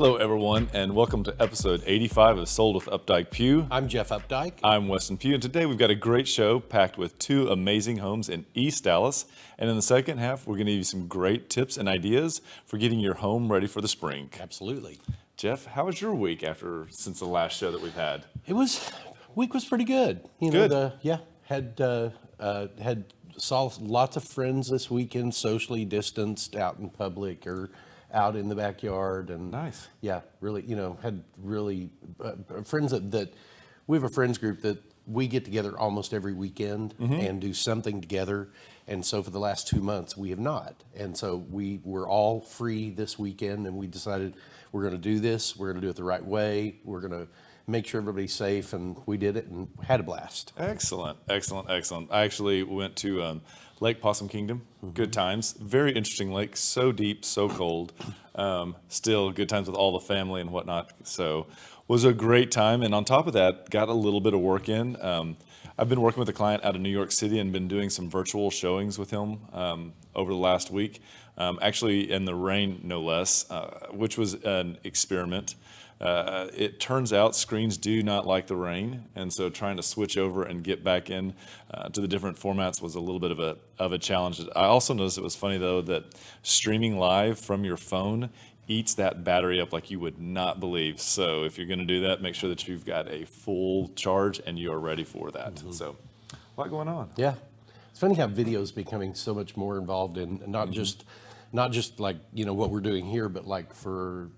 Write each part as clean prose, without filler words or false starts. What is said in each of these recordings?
Hello, everyone, and welcome to episode 85 of Sold with Updike Pugh. I'm Jeff Updike. I'm Weston Pugh, and today we've got a great show packed with two amazing homes in East Dallas. And in the second half, we're going to give you some great tips and ideas for getting your home ready for the spring. Absolutely. Jeff, how was your week since the last show that we've had? Week was pretty good. Good. Saw lots of friends this weekend, socially distanced, out in public or out in the backyard, and Nice. Yeah, really, had really friends that we have a friends group that we get together almost every weekend and do something together. And so for the last 2 months, we have not. And so we were all free this weekend, and we decided we're going to do this. We're going to do it the right way. We're going to make sure everybody's safe, and we did it and had a blast. Excellent. I actually went to Lake Possum Kingdom. Good times. Very interesting lake. So deep, so cold. Still good times with all the family and whatnot. So was a great time. And on top of that, got a little bit of work in. I've been working with a client out of New York City and been doing some virtual showings with him over the last week. Actually in the rain, no less, which was an experiment. It turns out screens do not like the rain, and so trying to switch over and get back in to the different formats was a little bit of a challenge. I also noticed it was funny though that streaming live from your phone eats that battery up like you would not believe. So if you're going to do that, make sure that you've got a full charge and you are ready for that. So a lot going on. Yeah, it's funny how video is becoming so much more involved in not just like what we're doing here, but like for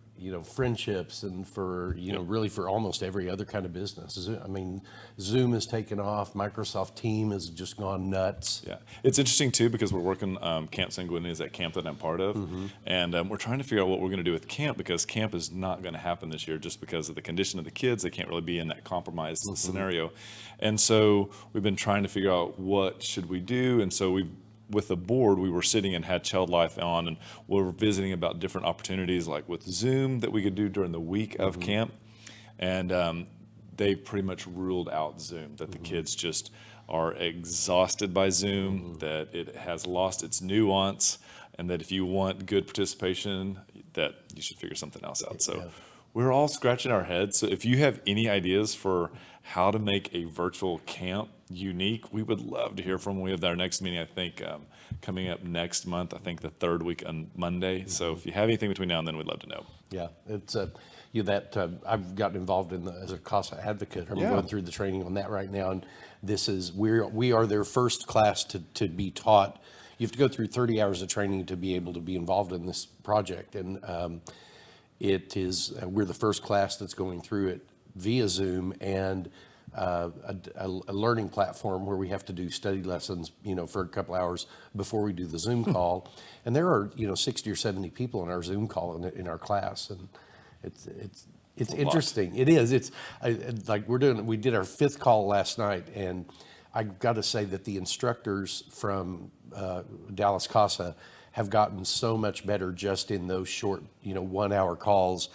friendships and for really for almost every other kind of business. I mean, Zoom has taken off. Microsoft Team has just gone nuts. Yeah, it's interesting too because we're working. Camp Sanguini is that camp that I'm part of, and we're trying to figure out what we're going to do with camp because camp is not going to happen this year just because of the condition of the kids. They can't really be in that compromised scenario, and so we've been trying to figure out what should we do, and so with the board, we were sitting and had Child Life on, and we were visiting about different opportunities like with Zoom that we could do during the week of camp. And they pretty much ruled out Zoom, that the kids just are exhausted by Zoom, that it has lost its nuance, and that if you want good participation, that you should figure something else out. So we're all scratching our heads. So if you have any ideas for how to make a virtual camp unique, we would love to hear from them. We have our next meeting, I think, coming up next month, I think the third week on Monday. So if you have anything between now and then, we'd love to know. Yeah, it's I've gotten involved in as a CASA advocate. I'm going through the training on that right now, and we are their first class to be taught. You have to go through 30 hours of training to be able to be involved in this project, and we're the first class that's going through it via Zoom and a learning platform where we have to do study lessons, for a couple hours before we do the Zoom call. And there are, 60 or 70 people in our Zoom call in our class, and it's interesting. It is. It's like we did our 5th call last night, and I got to say that the instructors from Dallas CASA have gotten so much better just in those short, 1 hour calls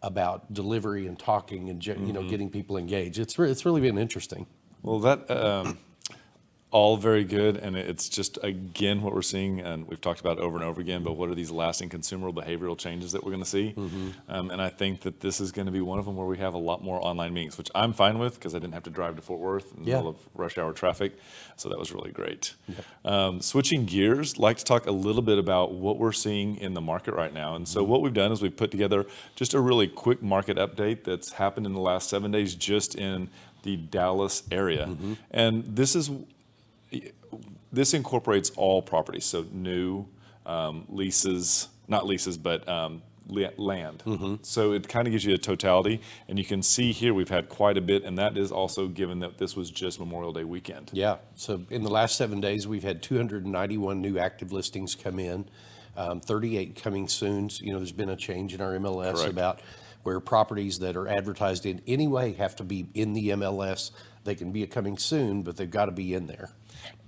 about delivery and talking and getting people engaged. It's really been interesting. Well, that all very good, and it's just again what we're seeing, and we've talked about it over and over again. But what are these lasting consumer behavioral changes that we're going to see? And I think that this is going to be one of them where we have a lot more online meetings, which I'm fine with because I didn't have to drive to Fort Worth in the middle of rush hour traffic, so that was really great. Switching gears, like to talk a little bit about what we're seeing in the market right now. And so what we've done is we've put together just a really quick market update that's happened in the last 7 days just in the Dallas area, and this incorporates all properties, so new leases, not leases, but land. So it kind of gives you a totality, and you can see here we've had quite a bit, and that is also given that this was just Memorial Day weekend. Yeah, so in the last 7 days, we've had 291 new active listings come in, 38 coming soon. So, there's been a change in our MLS about where properties that are advertised in any way have to be in the MLS. They can be coming soon, but they've got to be in there.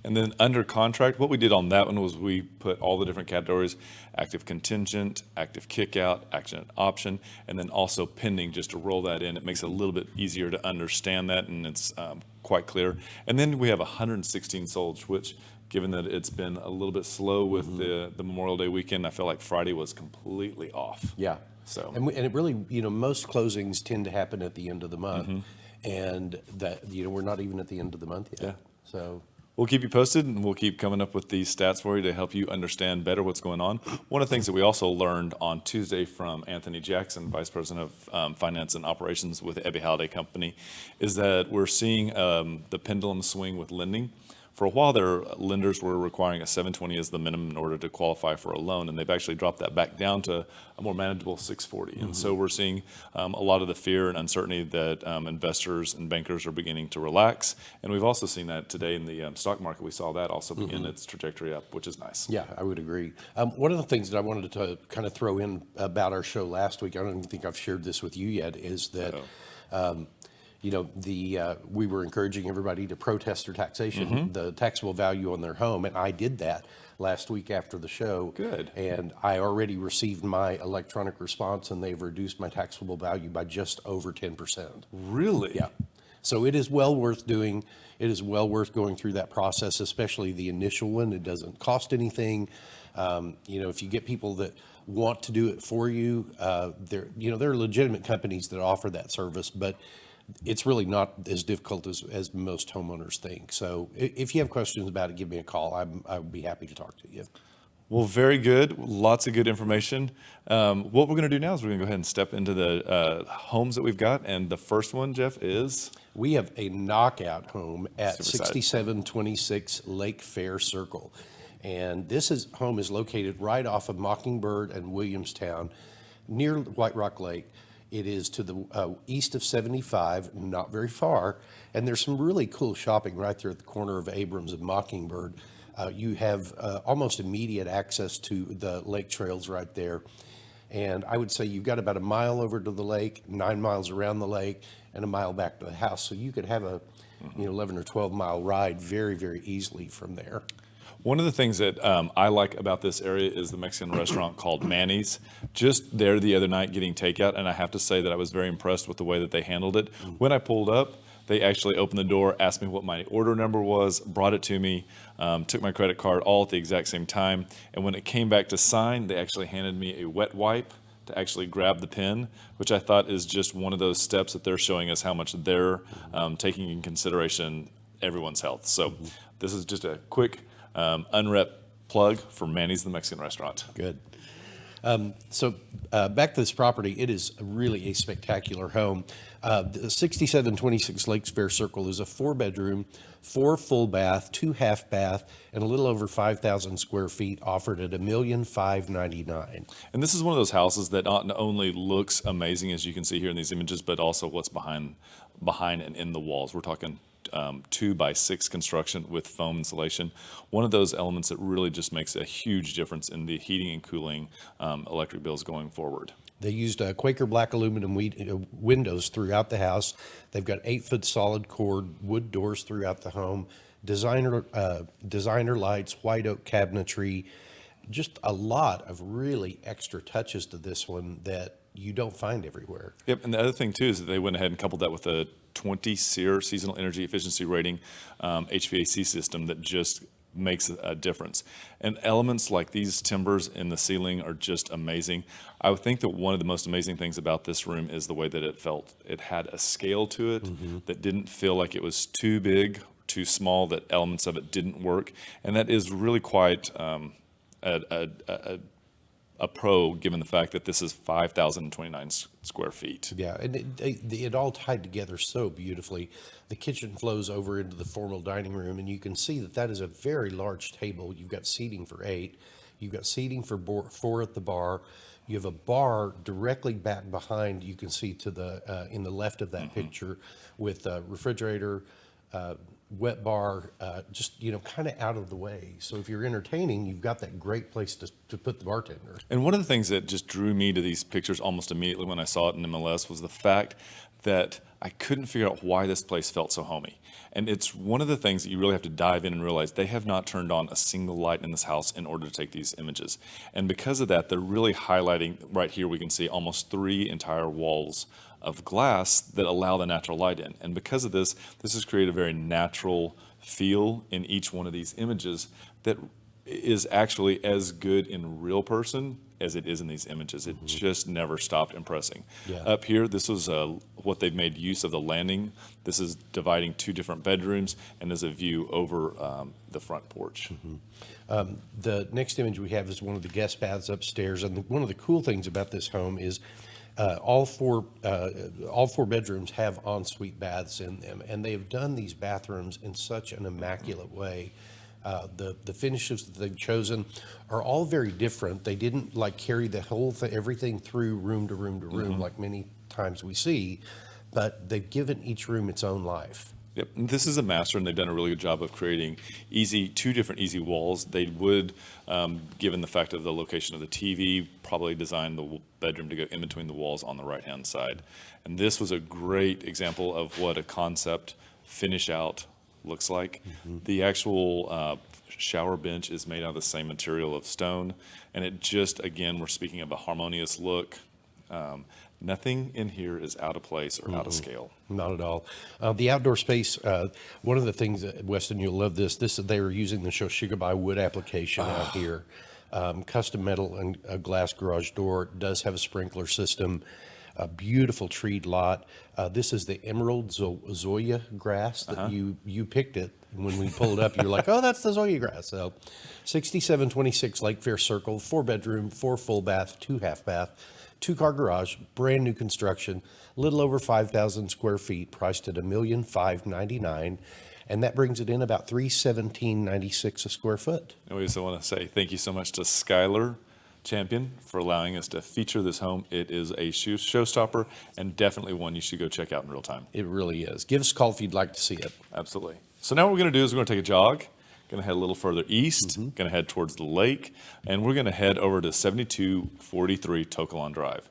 And then under contract, what we did on that one was we put all the different categories: active contingent, active kickout, action option, and then also pending, just to roll that in. It makes it a little bit easier to understand that, and it's quite clear. And then we have 116 sold, which given that it's been a little bit slow with the Memorial Day weekend. I feel like Friday was completely off. Yeah. So And it really, most closings tend to happen at the end of the month, and that, we're not even at the end of the month yet. Yeah. So we'll keep you posted, and we'll keep coming up with these stats for you to help you understand better what's going on. One of the things that we also learned on Tuesday from Anthony Jackson, Vice President of Finance and Operations with the Ebby Halliday Company, is that we're seeing the pendulum swing with lending. For a while there, lenders were requiring a 720 as the minimum in order to qualify for a loan, and they've actually dropped that back down to a more manageable 640. And so we're seeing a lot of the fear and uncertainty that investors and bankers are beginning to relax. And we've also seen that today in the stock market. We saw that also begin its trajectory up, which is nice. yeah, I would agree. One of the things that I wanted to kind of throw in about our show last week, I don't even think I've shared this with you yet, is that we were encouraging everybody to protest their taxation, the taxable value on their home, and I did that last week after the show. Good. And I already received my electronic response, and they've reduced my taxable value by just over 10%. Really? Yeah. So it is well worth doing. It is well worth going through that process, especially the initial one. It doesn't cost anything. If you get people that want to do it for you, there are legitimate companies that offer that service, but it's really not as difficult as most homeowners think. So if you have questions about it, give me a call. I would be happy to talk to you. Well, very good. Lots of good information. What we're going to do now is we're going to go ahead and step into the homes that we've got. And the first one, Jeff, is? We have a knockout home at Super excited. 6726 Lakefair Circle. And this home is located right off of Mockingbird and Williamstown near White Rock Lake. It is to the east of 75, not very far, and there's some really cool shopping right there at the corner of Abrams and Mockingbird. You have almost immediate access to the lake trails right there, and I would say you've got about a mile over to the lake, 9 miles around the lake, and a mile back to the house. So you could have a 11 or 12 mile ride very, very easily from there. One of the things that I like about this area is the Mexican restaurant called Manny's. Just there the other night getting takeout, and I have to say that I was very impressed with the way that they handled it. When I pulled up, they actually opened the door, asked me what my order number was, brought it to me, took my credit card all at the exact same time. And when it came back to sign, they actually handed me a wet wipe to actually grab the pen, which I thought is just one of those steps that they're showing us how much they're taking in consideration everyone's health. So this is just a quick unrep plug for Manny's the Mexican restaurant. Good. So back to this property, it is really a spectacular home. The 6726 Lakefair Circle is a 4-bedroom, 4 full bath, 2 half bath, and a little over 5,000 square feet, offered at $1,599,000. And this is one of those houses that not only looks amazing, as you can see here in these images, but also what's behind and in the walls. We're talking 2x6 construction with foam insulation. One of those elements that really just makes a huge difference in the heating and cooling electric bills going forward. They used Quaker black aluminum windows throughout the house. They've got 8-foot solid core wood doors throughout the home, designer lights, white oak cabinetry, just a lot of really extra touches to this one that you don't find everywhere. Yep, and the other thing too is that they went ahead and coupled that with a 20 SEAR seasonal energy efficiency rating HVAC system that just makes a difference. And elements like these timbers in the ceiling are just amazing. I would think that one of the most amazing things about this room is the way that it felt. It had a scale to it that didn't feel like it was too big, too small, that elements of it didn't work. And that is really quite a pro, given the fact that this is 5,029 square feet. Yeah, and it all tied together so beautifully. The kitchen flows over into the formal dining room, and you can see that is a very large table. You've got seating for 8. You've got seating for 4 at the bar. You have a bar directly back behind, you can see to the in the left of that picture, with a refrigerator, wet bar, just kind of out of the way. So if you're entertaining, you've got that great place to put the bartender. And one of the things that just drew me to these pictures almost immediately when I saw it in MLS was the fact that I couldn't figure out why this place felt so homey. And it's one of the things that you really have to dive in and realize they have not turned on a single light in this house in order to take these images. And because of that, they're really highlighting, right here we can see almost 3 entire walls of glass that allow the natural light in. And because of this has created a very natural feel in each one of these images that is actually as good in real person as it is in these images. It just never stopped impressing. Yeah. Up here, this was what they've made use of the landing. This is dividing 2 different bedrooms and is a view over the front porch. The next image we have is one of the guest baths upstairs, and one of the cool things about this home is all four bedrooms have ensuite baths in them, and they have done these bathrooms in such an immaculate way. The finishes that they've chosen are all very different. They didn't like carry the whole thing, everything through room to room to room like many times we see, but they've given each room its own life. Yep, and this is a master, and they've done a really good job of creating 2 different easy walls. They would, given the fact of the location of the TV, probably design the bedroom to go in between the walls on the right-hand side. And this was a great example of what a concept finish out looks like. The actual shower bench is made out of the same material of stone, and it just, again, we're speaking of a harmonious look. Nothing in here is out of place or out of scale. Not at all. The outdoor space, one of the things that, Weston, you'll love this they were using the Shoshigabai wood application out here. Custom metal and a glass garage door, does have a sprinkler system, a beautiful treed lot. This is the emerald zoya grass that you picked it. When we pulled it up, you're like, oh, that's the zoya grass. So 6726 Lakefair Circle, 4-bedroom, 4 full bath, 2 half bath, 2-car garage, brand new construction, little over 5,000 square feet, priced at $1,599,000, and that brings it in about $317.96 a square foot. And we also want to say thank you so much to Skylar Champion for allowing us to feature this home. It is a showstopper and definitely one you should go check out in real time. It really is. Give us a call if you'd like to see it. Absolutely. So now what we're going to do is we're going to take a jog. Going to head a little further east, going to head towards the lake, and we're going to head over to 7243 Tokalon Drive.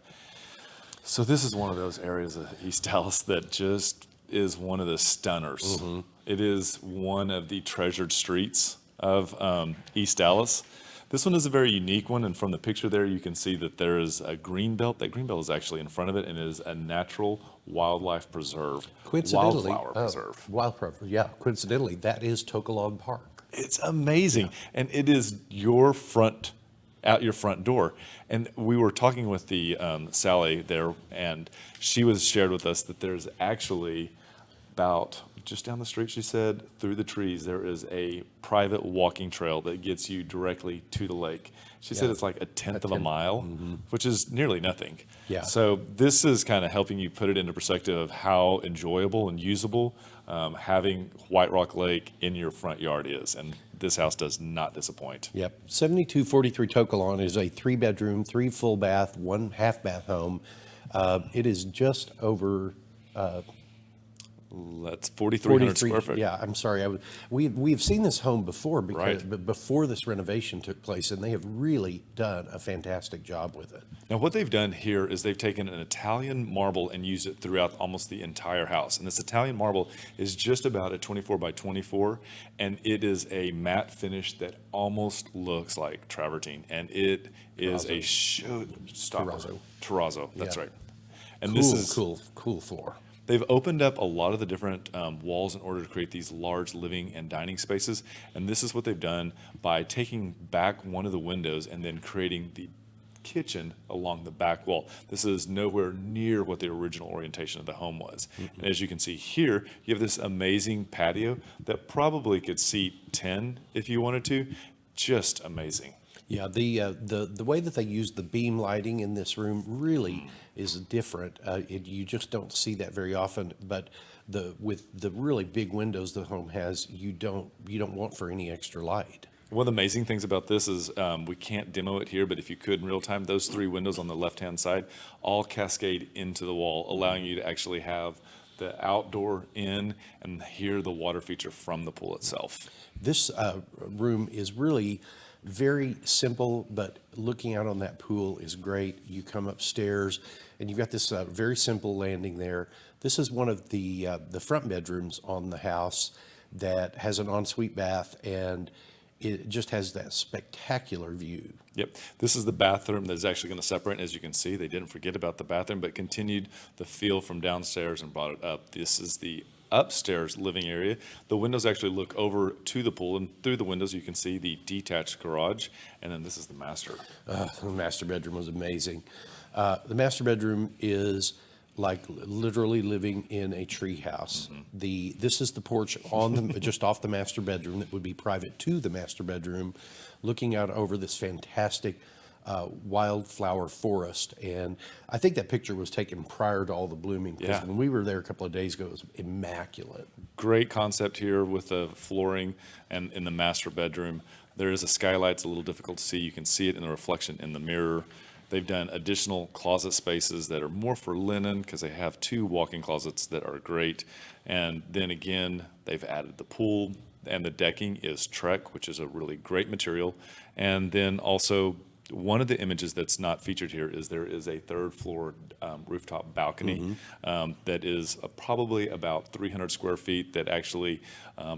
So this is one of those areas of East Dallas that just is one of the stunners. It is one of the treasured streets of East Dallas. This one is a very unique one, and from the picture there, you can see that there is a green belt. That green belt is actually in front of it, and it is a natural wildlife preserve, wildflower preserve. Wildflower, yeah. Coincidentally, that is Tokalon Park. It's amazing, and it is out your front door. And we were talking with the Sally there, and she shared with us that there's actually about just down the street, she said, through the trees, there is a private walking trail that gets you directly to the lake. She said it's like a tenth of a mile, which is nearly nothing. Yeah. So this is kind of helping you put it into perspective of how enjoyable and usable having White Rock Lake in your front yard is. And this house does not disappoint. Yep. 7243 Tokalon is a 3-bedroom, 3 full bath, 1 half bath home. It is just over that's 4,300 square foot. Yeah, I'm sorry. We've seen this home before but before this renovation took place, and they have really done a fantastic job with it. Now, what they've done here is they've taken an Italian marble and used it throughout almost the entire house. And this Italian marble is just about a 24 by 24, and it is a matte finish that almost looks like travertine, and it is a showstopper. Terrazzo. That's right. And cool, this is cool floor. They've opened up a lot of the different walls in order to create these large living and dining spaces. And this is what they've done by taking back one of the windows and then creating the kitchen along the back wall. This is nowhere near what the original orientation of the home was. And as you can see here, you have this amazing patio that probably could seat 10 if you wanted to. Just amazing. Yeah, the way that they use the beam lighting in this room really is different. You just don't see that very often. But with the really big windows the home has, you don't want for any extra light. One of the amazing things about this is we can't demo it here, but if you could in real time, those 3 windows on the left-hand side all cascade into the wall, allowing you to actually have the outdoor in and hear the water feature from the pool itself. This room is really very simple, but looking out on that pool is great. You come upstairs and you've got this very simple landing there. This is one of the front bedrooms on the house that has an ensuite bath, and it just has that spectacular view. Yep. This is the bathroom that's actually going to separate. As you can see, they didn't forget about the bathroom, but continued the feel from downstairs and brought it up. This is the upstairs living area. The windows actually look over to the pool, and through the windows you can see the detached garage. And then this is the master. The master bedroom was amazing. The master bedroom is like literally living in a tree house. This is the porch on the just off the master bedroom that would be private to the master bedroom, looking out over this fantastic wildflower forest. And I think that picture was taken prior to all the blooming, because when we were there a couple of days ago, it was immaculate. Great concept here with the flooring, and in the master bedroom there is a skylight. It's a little difficult to see. You can see it in the reflection in the mirror. They've done additional closet spaces that are more for linen, because they have 2 walk-in closets that are great. And then again, they've added the pool, and the decking is Trek, which is a really great material. And then also, one of the images that's not featured here is there is a 3rd floor rooftop balcony that is probably about 300 square feet, that actually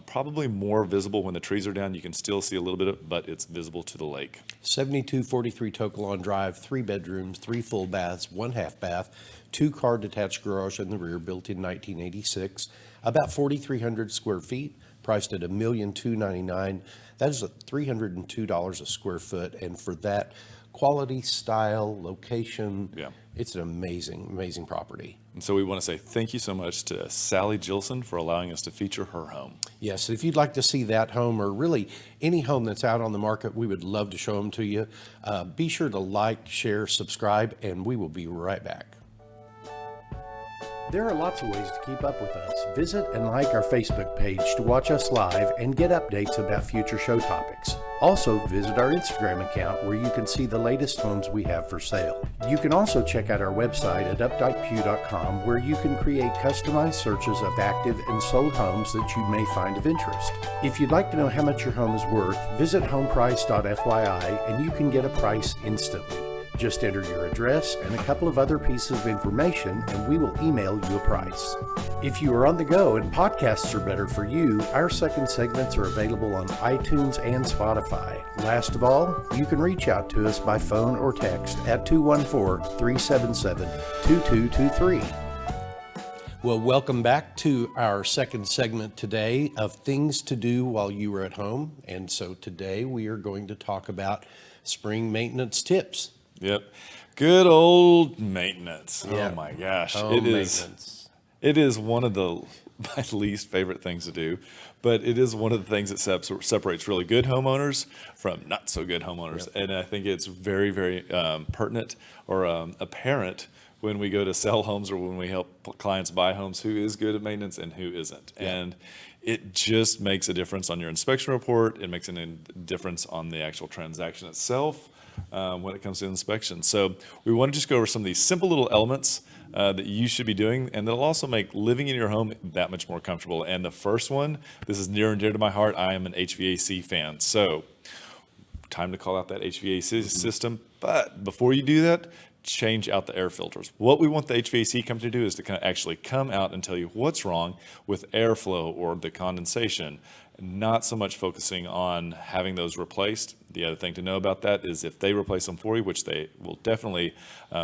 probably more visible when the trees are down. You can still see a little bit of it, but it's visible to the lake. 7243 Tokalon Drive, 3 bedrooms, 3 full baths, 1 half bath, 2-car detached garage in the rear, built in 1986, about 4,300 square feet, priced at $1,299,000. That is at $302 a square foot, and for that quality, style, location, it's an amazing, amazing property. And so we want to say thank you so much to Sally Gilson for allowing us to feature her home. Yes, if you'd like to see that home, or really any home that's out on the market, we would love to show them to you. Be sure to like, share, subscribe, and we will be right back. There are lots of ways to keep up with us. Visit and like our Facebook page to watch us live and get updates about future show topics. Also, visit our Instagram account, where you can see the latest homes we have for sale. You can also check out our website at updikepugh.com, where you can create customized searches of active and sold homes that you may find of interest. If you'd like to know how much your home is worth, visit homeprice.fyi and you can get a price instantly. Just enter your address and a couple of other pieces of information, and we will email you a price. If you are on the go and podcasts are better for you, our second segments are available on iTunes and Spotify. Last of all, you can reach out to us by phone or text at 214-377-2223. Well, welcome back to our second segment today of things to do while you are at home. And so today we are going to talk about spring maintenance tips. Yep. Good old maintenance. Yeah. Oh my gosh. Home maintenance. It is one of my least favorite things to do, but it is one of the things that separates really good homeowners from not so good homeowners. And I think it's very, very pertinent or apparent when we go to sell homes, or when we help clients buy homes, who is good at maintenance and who isn't. And it just makes a difference on your inspection report. It makes a difference on the actual transaction itself. When it comes to inspection. So we want to just go over some of these simple little elements that you should be doing, and that'll also make living in your home that much more comfortable. And the first one, this is near and dear to my heart. I am an HVAC fan. So time to call out that HVAC system. But before you do that, change out the air filters. What we want the HVAC company to do is to kind of actually come out and tell you what's wrong with airflow or the condensation, not so much focusing on having those replaced. The other thing to know about that is if they replace them for you, which they will definitely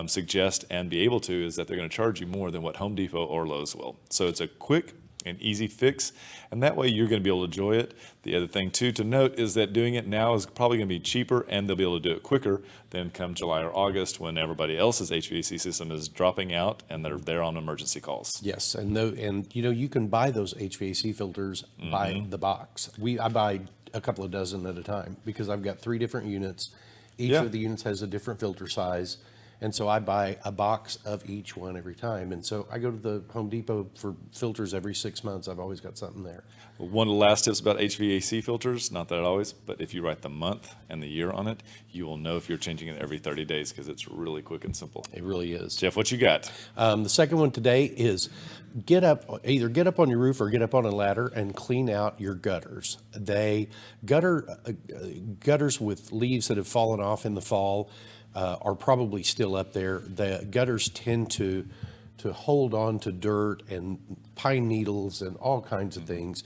suggest and be able to, is that they're going to charge you more than what Home Depot or Lowe's will. So it's a quick and easy fix, and that way you're going to be able to enjoy it. The other thing too to note is that doing it now is probably going to be cheaper, and they'll be able to do it quicker than come July or August, when everybody else's HVAC system is dropping out and they're there on emergency calls. Yes, and you know, you can buy those HVAC filters by the box. I buy a couple of dozen at a time, because I've got 3 different units. Each of the units has a different filter size. And so I buy a box of each one every time. And so I go to the Home Depot for filters every 6 months. I've always got something there. One of the last tips about HVAC filters, not that it always, but if you write the month and the year on it, you will know if you're changing it every 30 days, because it's really quick and simple. It really is. Jeff, what you got? The second one today is either get up on your roof or get up on a ladder and clean out your gutters. Gutters with leaves that have fallen off in the fall are probably still up there. The gutters tend to hold on to dirt and pine needles and all kinds of things.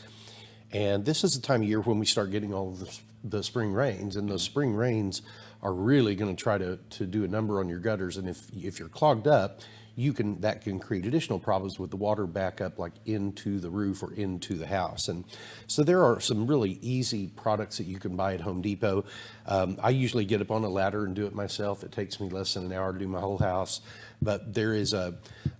And this is the time of year when we start getting all of the spring rains, and those spring rains are really going to try to do a number on your gutters. And if you're clogged up, that can create additional problems with the water backup like into the roof or into the house. And so there are some really easy products that you can buy at Home Depot. I usually get up on a ladder and do it myself. It takes me less than an hour to do my whole house. But there's a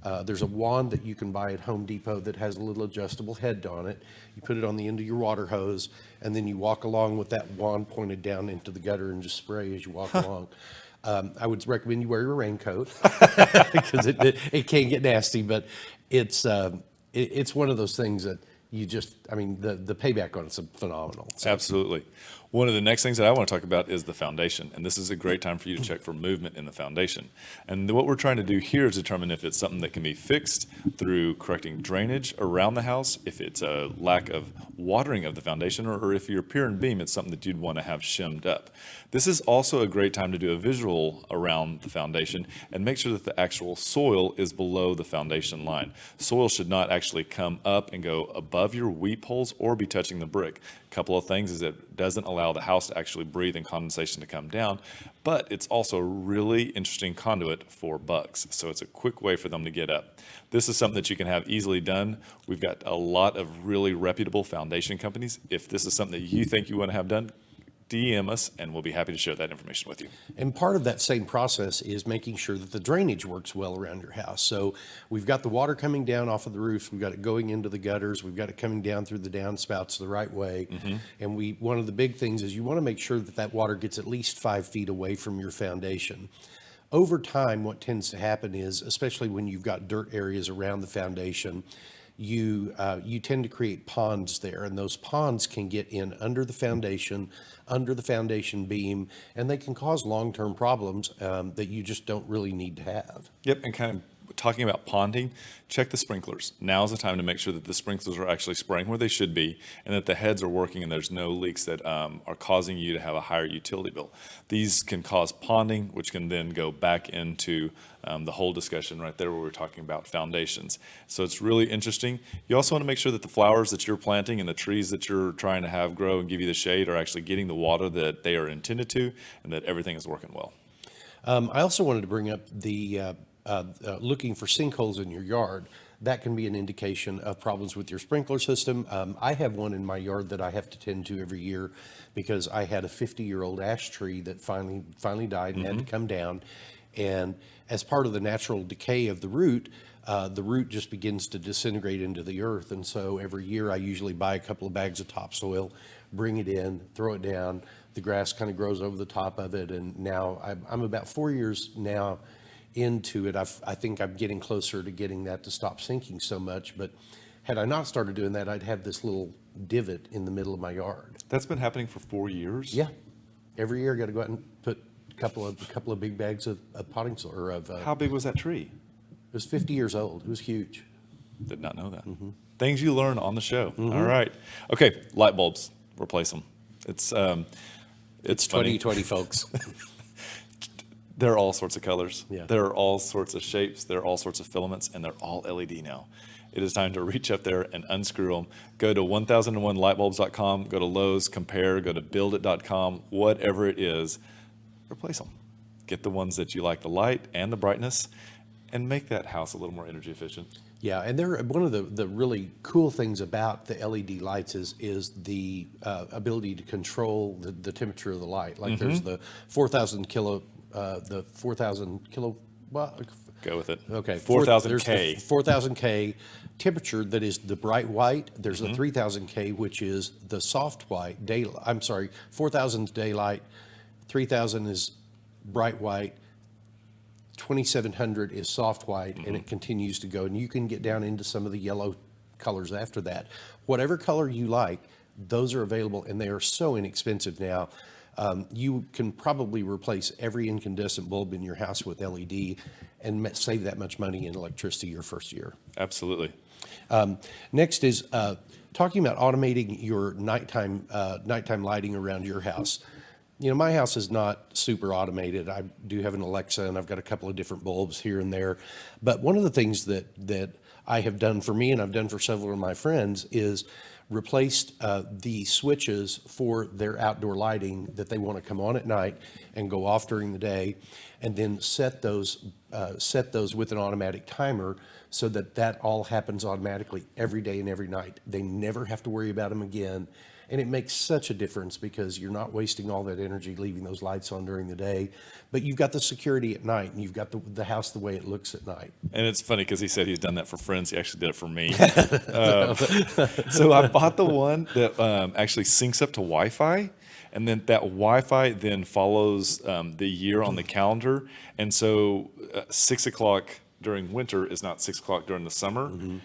wand that you can buy at Home Depot that has a little adjustable head on it. You put it on the end of your water hose, and then you walk along with that wand pointed down into the gutter and just spray as you walk along. I would recommend you wear your raincoat because it can get nasty, but it's one of those things that you just, I mean, the payback on it's phenomenal. So. Absolutely. One of the next things that I want to talk about is the foundation. And this is a great time for you to check for movement in the foundation. And what we're trying to do here is determine if it's something that can be fixed through correcting drainage around the house, if it's a lack of watering of the foundation, or if your pier and beam, it's something that you'd want to have shimmed up. This is also a great time to do a visual around the foundation and make sure that the actual soil is below the foundation line. Soil should not actually come up and go above your weep holes or be touching the brick. A couple of things is it doesn't allow the house to actually breathe and condensation to come down, but it's also a really interesting conduit for bugs. So it's a quick way for them to get up. This is something that you can have easily done. We've got a lot of really reputable foundation companies. If this is something that you think you want to have done, DM us and we'll be happy to share that information with you. And part of that same process is making sure that the drainage works well around your house. So we've got the water coming down off of the roofs, we've got it going into the gutters, we've got it coming down through the downspouts the right way. And one of the big things is you want to make sure that that water gets at least 5 feet away from your foundation. Over time, what tends to happen is, especially when you've got dirt areas around the foundation, you tend to create ponds there, and those ponds can get in under the foundation beam, and they can cause long-term problems that you just don't really need to have. Yep, and kind of talking about ponding, check the sprinklers. Now's the time to make sure that the sprinklers are actually spraying where they should be and that the heads are working and there's no leaks that are causing you to have a higher utility bill. These can cause ponding, which can then go back into the whole discussion right there where we're talking about foundations. So it's really interesting. You also want to make sure that the flowers that you're planting and the trees that you're trying to have grow and give you the shade are actually getting the water that they are intended to and that everything is working well. I also wanted to bring up the looking for sinkholes in your yard. That can be an indication of problems with your sprinkler system. I have one in my yard that I have to tend to every year because I had a 50-year-old ash tree that finally died and had to come down. And as part of the natural decay of the root just begins to disintegrate into the earth. And so every year I usually buy a couple of bags of topsoil, bring it in, throw it down. The grass kind of grows over the top of it. And now I'm about 4 years now into it. I think I'm getting closer to getting that to stop sinking so much. But had I not started doing that, I'd have this little divot in the middle of my yard. That's been happening for 4 years? Yeah. Every year I got to go out and put a couple of big bags of potting soil. Or of, How big was that tree? It was 50 years old. It was huge. Did not know that. Things you learn on the show. All right. Okay, light bulbs. Replace them. It's funny. 2020, folks. There are all sorts of colors. Yeah. There are all sorts of shapes. There are all sorts of filaments, and they're all LED now. It is time to reach up there and unscrew them. Go to 1001lightbulbs.com, go to Lowe's, compare, go to buildit.com, whatever it is, replace them. Get the ones that you like the light and the brightness, and make that house a little more energy efficient. Yeah, and one of the really cool things about the LED lights is the ability to control the temperature of the light. Like there's the 4,000 kilowatt. Go with it. Okay, 4,000K. 4,000K temperature that is the bright white. There's the 3,000K, which is the soft white daylight. I'm sorry, 4,000 daylight, 3,000 is bright white. 2,700 is soft white, and it continues to go. And you can get down into some of the yellow colors after that. Whatever color you like, those are available, and they are so inexpensive now. You can probably replace every incandescent bulb in your house with LED and save that much money in electricity your first year. Absolutely. Next is talking about automating your nighttime lighting around your house. You know, my house is not super automated. I do have an Alexa, and I've got a couple of different bulbs here and there. But one of the things that I have done for me, and I've done for several of my friends, is replaced the switches for their outdoor lighting that they want to come on at night and go off during the day, and then set those with an automatic timer so that all happens automatically every day and every night. They never have to worry about them again. And it makes such a difference because you're not wasting all that energy leaving those lights on during the day, but you've got the security at night, and you've got the house the way it looks at night. And it's funny because he said he's done that for friends. He actually did it for me. So I bought the one that actually syncs up to Wi-Fi, and then that Wi-Fi then follows the year on the calendar. And so 6 o'clock during winter is not 6 o'clock during the summer. Mm-hmm.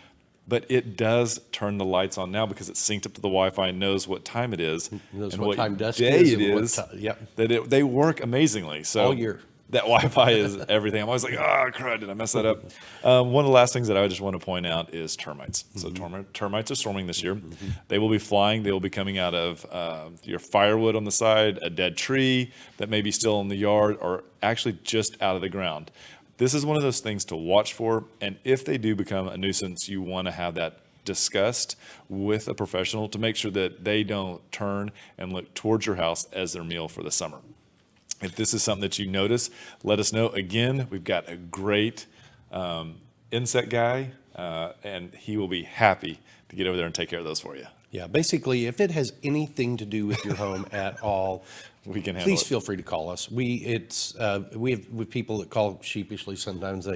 But it does turn the lights on now because it's synced up to the Wi-Fi and knows what time it is, knows and what time dusk day is it and what is. yep. They work amazingly. So all year. That Wi-Fi is everything. I'm always like, oh, crud, did I mess that up? One of the last things that I just want to point out is termites. So termites are swarming this year. Mm-hmm. They will be flying. They will be coming out of your firewood on the side, a dead tree that may be still in the yard, or actually just out of the ground. This is one of those things to watch for, and if they do become a nuisance, you want to have that discussed with a professional to make sure that they don't turn and look towards your house as their meal for the summer. If this is something that you notice, let us know. Again, we've got a great insect guy, and he will be happy to get over there and take care of those for you. Yeah, basically, if it has anything to do with your home at all, we can handle please it. feel free to call us. We have people that call sheepishly sometimes.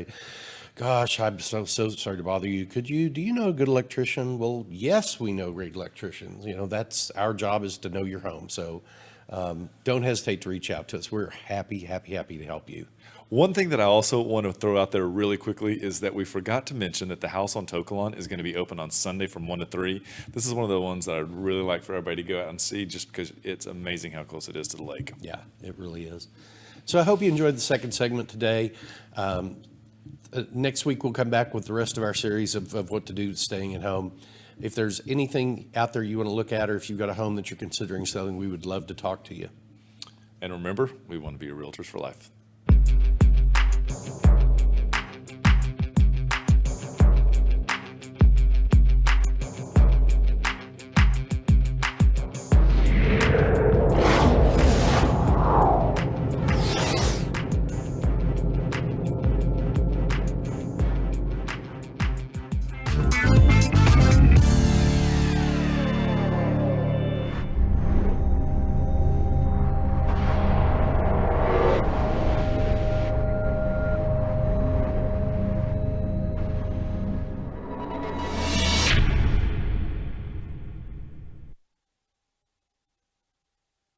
Gosh, I'm so sorry to bother you. Do you know a good electrician? Well, yes, we know great electricians. You know, that's our job, is to know your home. So don't hesitate to reach out to us. We're happy to help you. One thing that I also want to throw out there really quickly is that we forgot to mention that the house on Tokalon is going to be open on Sunday from 1 to 3. This is one of the ones that I'd really like for everybody to go out and see, just because it's amazing how close it is to the lake. Yeah, it really is. So I hope you enjoyed the second segment today. Next week, we'll come back with the rest of our series of what to do staying at home. If there's anything out there you want to look at, or if you've got a home that you're considering selling, we would love to talk to you. And remember, we want to be your realtors for life.